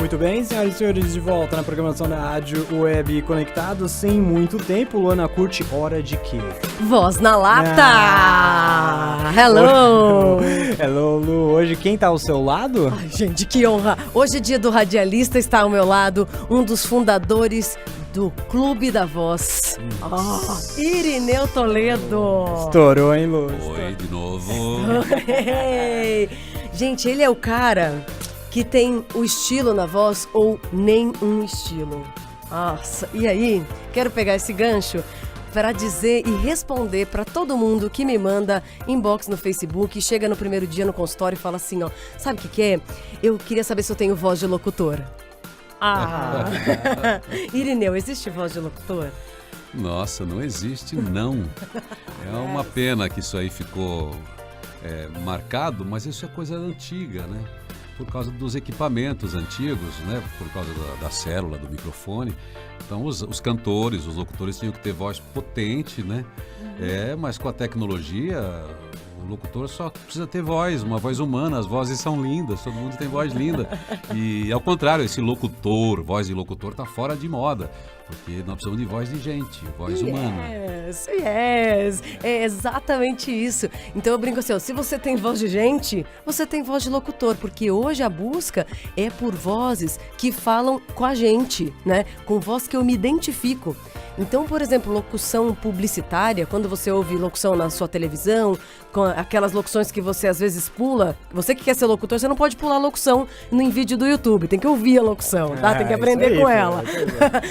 Muito bem, senhoras e senhores, de volta na programação da Rádio Web Conectados. Sem muito tempo, Luana curte Hora de Quê? Voz na Lata! Hello! Hello, Lu. Hoje quem tá ao seu lado? Ai, gente, que honra! Hoje é dia do radialista, está ao meu lado um dos fundadores do Clube da Voz, Irineu Toledo. Estourou, hein, Lu? Oi, de novo. Gente, ele é o cara que tem o estilo na voz ou nem um estilo. Nossa, e aí, quero pegar esse gancho para dizer e responder para todo mundo que me manda inbox no Facebook, chega no primeiro dia no consultório e fala assim, ó, sabe o que é? Eu queria saber se eu tenho voz de locutor. Irineu, existe voz de locutor? Nossa, não existe, não. É uma pena que isso aí ficou marcado, mas isso é coisa antiga, né? Por causa dos equipamentos antigos, né? Por causa da célula, do microfone. Então, os cantores, os locutores tinham que ter voz potente, né? Mas com a tecnologia, o locutor só precisa ter voz, uma voz humana. As vozes são lindas, todo mundo tem voz linda. E, ao contrário, esse locutor, voz de locutor, está fora de moda. Porque nós precisamos de voz de gente, voz humana. Yes, é exatamente isso. Então eu brinco assim, ó, se você tem voz de gente, você tem voz de locutor, porque hoje a busca é por vozes que falam com a gente, né? Com voz que eu me identifico. Então, por exemplo, locução publicitária, quando você ouve locução na sua televisão, com aquelas locuções que você às vezes pula, você que quer ser locutor, você não pode pular a locução em vídeo do YouTube, tem que ouvir a locução, tá? Tem que aprender com ela.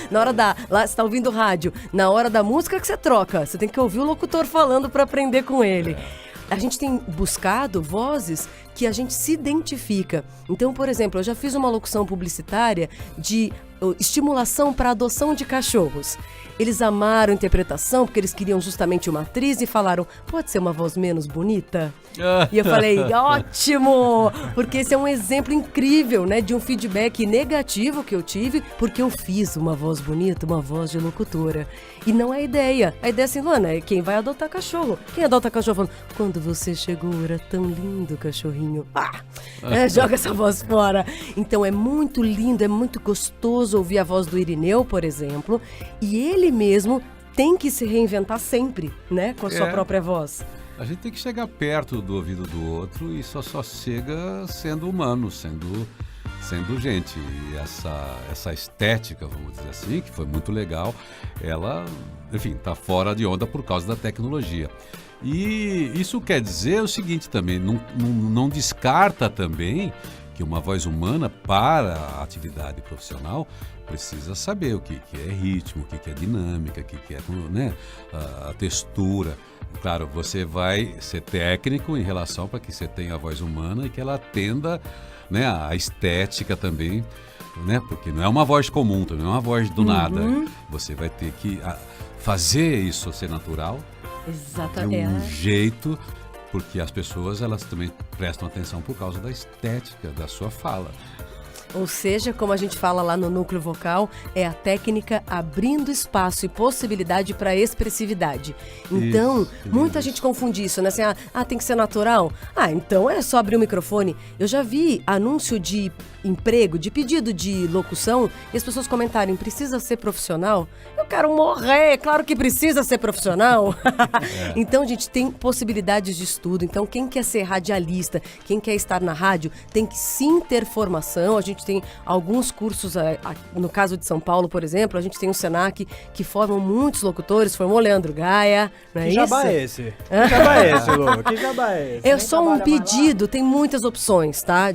Na hora lá você tá ouvindo rádio, na hora da música que você troca, você tem que ouvir o locutor falando para aprender com ele. A gente tem buscado vozes que a gente se identifica. Então, por exemplo, eu já fiz uma locução publicitária de estimulação para adoção de cachorros. Eles amaram a interpretação porque eles queriam justamente uma atriz e falaram, pode ser uma voz menos bonita? E eu falei, ótimo! Porque esse é um exemplo incrível, né, de um feedback negativo que eu tive porque eu fiz uma voz bonita, uma voz de locutora. E não é a ideia. A ideia é assim, Luana, é quem vai adotar cachorro. Quem adota cachorro falando, quando você chegou era tão lindo, cachorrinho. Joga essa voz fora. Então é muito lindo, é muito gostoso ouvir a voz do Irineu, por exemplo, e ele mesmo tem que se reinventar sempre, né, com a sua própria voz. A gente tem que chegar perto do ouvido do outro e só chega sendo humano, sendo gente. E essa estética, vamos dizer assim, que foi muito legal, ela, enfim, tá fora de onda por causa da tecnologia. E isso quer dizer o seguinte também, não descarta também que uma voz humana para a atividade profissional precisa saber o que é ritmo, o que é dinâmica, o que é, né, a textura. Claro, você vai ser técnico em relação para que você tenha a voz humana e que ela atenda, né, a estética também, né, porque não é uma voz comum, não é uma voz do nada. Você vai ter que fazer isso ser natural, exatamente, de um jeito, porque as pessoas elas também prestam atenção por causa da estética da sua fala. Ou seja, como a gente fala lá no núcleo vocal, é a técnica abrindo espaço e possibilidade para expressividade. Então, muita gente confunde isso, né? Assim, tem que ser natural? Então é só abrir o microfone. Eu já vi anúncio de emprego, de pedido de locução, e as pessoas comentarem, precisa ser profissional? Eu quero morrer, claro que precisa ser profissional. Então, gente, tem possibilidades de estudo. Então, quem quer ser radialista, quem quer estar na rádio, tem que sim ter formação. A gente tem alguns cursos, no caso de São Paulo, por exemplo, a gente tem o Senac, que formam muitos locutores, formou Leandro Gaia, não é isso? Que jabá é esse? Que jabá é esse, Lu? Que jabá é esse? É só um pedido, tem muitas opções, tá?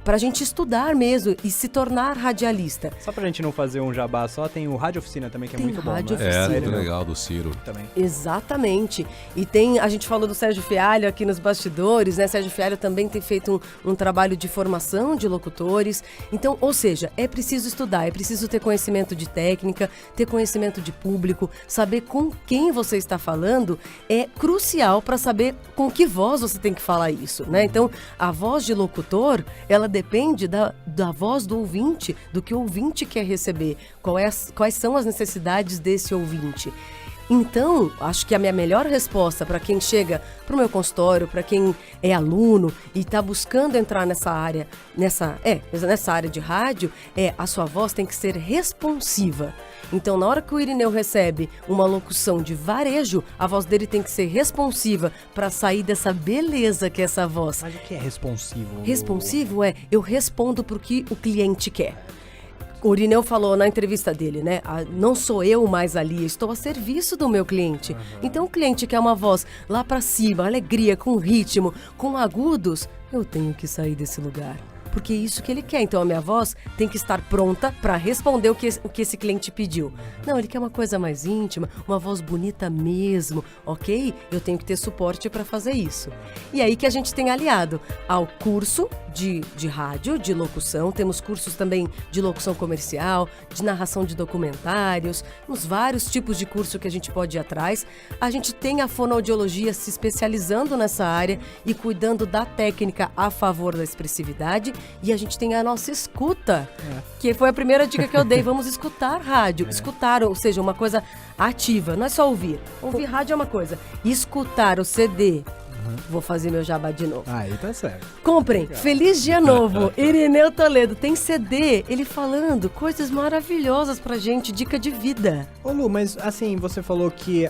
Pra gente estudar mesmo e se tornar radialista. Só pra gente não fazer um jabá só, tem o Rádio Oficina também, que é muito bom, né? Muito legal, do Ciro. Também. Exatamente. E a gente falou do Sérgio Fialho aqui nos bastidores, né? Sérgio Fialho também tem feito um trabalho de formação de locutores. Então, ou seja, é preciso estudar, é preciso ter conhecimento de técnica, ter conhecimento de público, saber com quem você está falando é crucial para saber com que voz você tem que falar isso, né? Então, a voz de locutor, ela depende da voz do ouvinte, do que o ouvinte quer receber, quais são as necessidades desse ouvinte. Então, acho que a minha melhor resposta para quem chega para o meu consultório, para quem é aluno e está buscando entrar nessa área, nessa área de rádio, a sua voz tem que ser responsiva. Então, na hora que o Irineu recebe uma locução de varejo, a voz dele tem que ser responsiva para sair dessa beleza que é essa voz. Mas o que é responsivo? Responsivo eu respondo pro que o cliente quer. O Irineu falou na entrevista dele, né? Não sou eu mais ali, estou a serviço do meu cliente. Então o cliente quer uma voz lá pra cima, alegria, com ritmo, com agudos. Eu tenho que sair desse lugar. Porque é isso que ele quer. Então a minha voz tem que estar pronta para responder o que esse cliente pediu. Não, ele quer uma coisa mais íntima, uma voz bonita mesmo, ok? Eu tenho que ter suporte para fazer isso. E aí que a gente tem aliado ao curso de rádio, de locução. Temos cursos também de locução comercial, de narração de documentários, nos vários tipos de curso que a gente pode ir atrás. A gente tem a fonoaudiologia se especializando nessa área e cuidando da técnica a favor da expressividade. E a gente tem a nossa escuta, que foi a primeira dica que eu dei. Vamos escutar rádio. Escutar, ou seja, uma coisa ativa. Não é só ouvir. Ouvir rádio é uma coisa. Escutar o CD. Vou fazer meu jabá de novo. Aí tá certo. Comprem. Legal. Feliz Dia Novo. Irineu Toledo. Tem CD, ele falando coisas maravilhosas pra gente, dica de vida. Ô Lu, mas assim, você falou que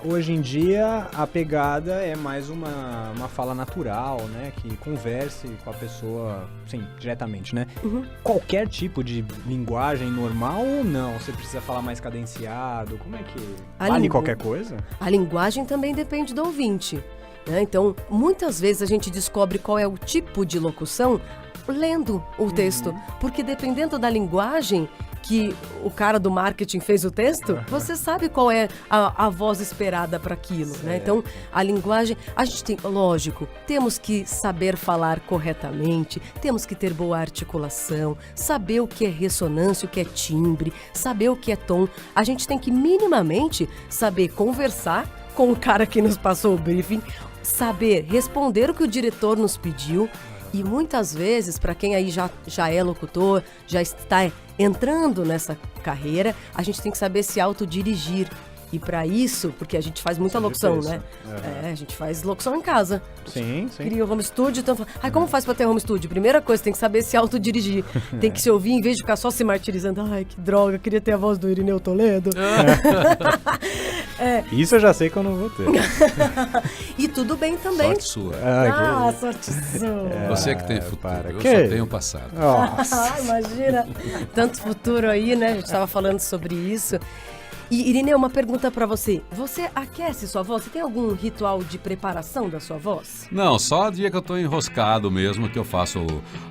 hoje em dia a pegada é mais uma fala natural, né? Que converse com a pessoa, sim, diretamente, né? Qualquer tipo de linguagem normal ou não? Você precisa falar mais cadenciado? Como é que... Vale qualquer coisa? A linguagem também depende do ouvinte. Então, muitas vezes a gente descobre qual é o tipo de locução lendo o texto, porque dependendo da linguagem que o cara do marketing fez o texto, você sabe qual é a voz esperada para aquilo, né? Então, a linguagem, a gente tem, lógico, temos que saber falar corretamente, temos que ter boa articulação, saber o que é ressonância, o que é timbre, saber o que é tom. A gente tem que minimamente saber conversar com o cara que nos passou o briefing, saber responder o que o diretor nos pediu. E muitas vezes, para quem aí já é locutor, já está entrando nessa carreira, a gente tem que saber se autodirigir. E para isso, porque a gente faz muita locução, né? A gente faz locução em casa. Sim. Cria o home studio, então fala, como faz para ter home studio? Primeira coisa, tem que saber se autodirigir. Tem que se ouvir, em vez de ficar só se martirizando. Ai, que droga, queria ter a voz do Irineu Toledo. Isso eu já sei que eu não vou ter. E tudo bem também. Sorte sua. Sorte sua. Você que tem futuro, eu só tenho passado. Imagina, tanto futuro aí, né? A gente estava falando sobre isso. E, Irineu, uma pergunta pra você. Você aquece sua voz? Você tem algum ritual de preparação da sua voz? Não, só dia que eu tô enroscado mesmo, que eu faço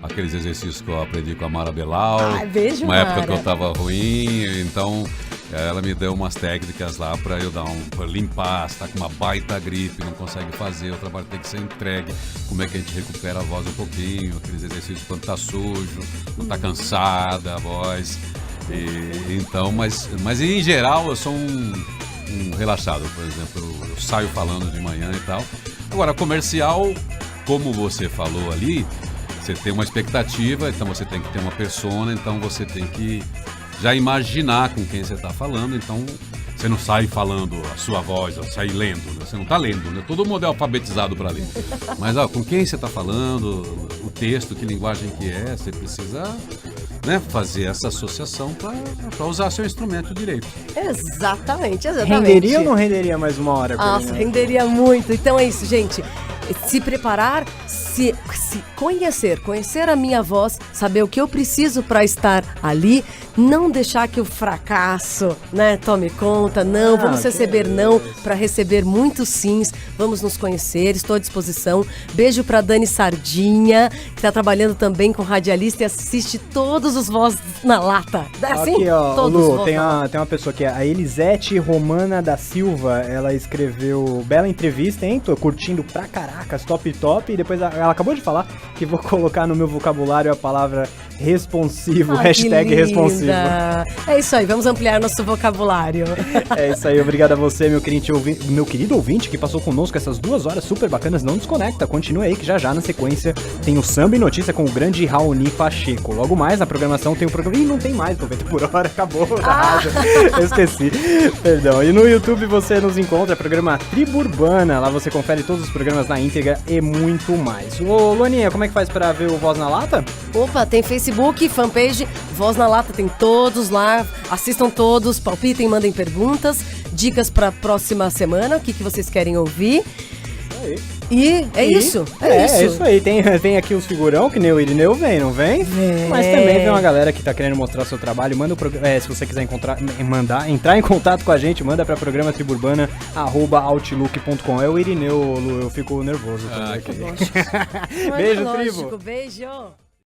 aqueles exercícios que eu aprendi com a Mara Belau. Beijo, uma Mara. época que eu tava ruim, então ela me deu umas técnicas lá pra eu pra limpar. Se tá com uma baita gripe, não consegue fazer, o trabalho tem que ser entregue. Como é que a gente recupera a voz um pouquinho, aqueles exercícios quando tá sujo, quando tá cansada a voz. Então, mas em geral eu sou um relaxado, por exemplo, eu saio falando de manhã e tal. Agora, comercial, como você falou ali, você tem uma expectativa, então você tem que ter uma persona, então você tem que já imaginar com quem você está falando, então você não sai falando a sua voz, sai lendo, né? Você não está lendo, né? Todo mundo é alfabetizado para ler. Mas com quem você está falando, o texto, que linguagem que é, você precisa... fazer essa associação para usar seu instrumento direito. Exatamente. Renderia ou não renderia mais uma hora? Nossa, renderia muito. Então é isso, gente. Se preparar, se conhecer a minha voz, saber o que eu preciso para estar ali, não deixar que o fracasso, tome conta, não, vamos receber não para receber muitos sims, vamos nos conhecer, estou à disposição. Beijo para Dani Sardinha, que está trabalhando também com radialista e assiste todos os Vozes na Lata. Assim, aqui, ó, todos Lu, tem uma pessoa que é a Elisete Romana da Silva, ela escreveu bela entrevista, hein? Tô curtindo pra caralho. caracas, top, e depois ela acabou de falar que vou colocar no meu vocabulário a palavra responsivo, hashtag responsivo. É isso aí, vamos ampliar nosso vocabulário. É isso aí, obrigado a você, meu querido ouvinte, que passou conosco essas 2 horas super bacanas. Não desconecta, continue aí que já na sequência tem o Samba e Notícia com o grande Raoni Pacheco. Logo mais na programação tem o programa... Ih, não tem mais 90 por hora, acabou da rádio. Eu esqueci, perdão. E no YouTube você nos encontra, programa Tribo Urbana, lá você confere todos os programas na íntegra e muito mais. Ô, Luaninha, como é que faz pra ver o Voz na Lata? Opa, tem Facebook, fanpage, Voz na Lata, tem todos lá, assistam todos, palpitem, mandem perguntas, dicas pra próxima semana, o que vocês querem ouvir. E é isso. É isso aí. Tem aqui os figurão, que nem o Irineu vem, não vem? Mas também vem uma galera que tá querendo mostrar seu trabalho. Manda se você quiser entrar em contato com a gente, manda pra programa triburbana@outlook.com. É o Irineu, Lu, eu fico nervoso. Lógico. Beijo, Lógico, tribo. Beijo.